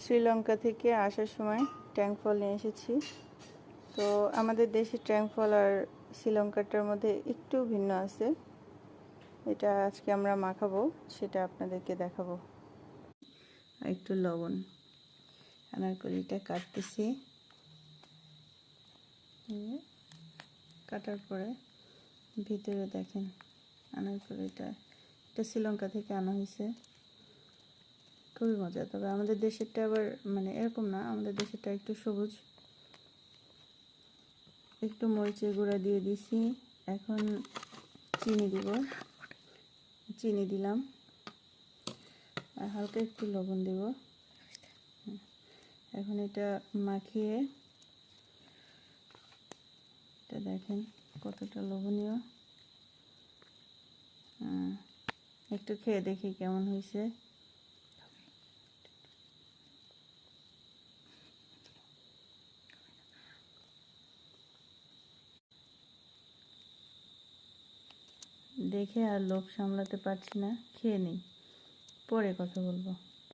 শ্রীলঙ্কা থেকে আসার সময় ট্যাং ফল নিয়ে এসেছি। তো আমাদের দেশের ট্যাং ফল আর শ্রীলঙ্কাটার মধ্যে একটু ভিন্ন আছে। এটা আজকে আমরা মাখাবো, সেটা আপনাদেরকে দেখাবো। একটু লবণ, আনারকলিটা কাটতেছি। কাটার পরে ভিতরে দেখেন আনারকলিটা, এটা শ্রীলঙ্কা থেকে আনা হয়েছে। খুবই মজা। তবে আমাদের দেশেরটা আবার মানে এরকম না, আমাদের দেশেরটা একটু সবুজ। একটু মরিচের গুঁড়া দিয়ে দিছি। এখন চিনি দিব, চিনি দিলাম আর হালকা একটু লবণ দেব। এখন এটা মাখিয়ে, এটা দেখেন কতটা লবণীয়। একটু খেয়ে দেখি কেমন হয়েছে। দেখে আর লোভ সামলাতে পারছি না, খেয়ে নিই, পরে কথা বলবো।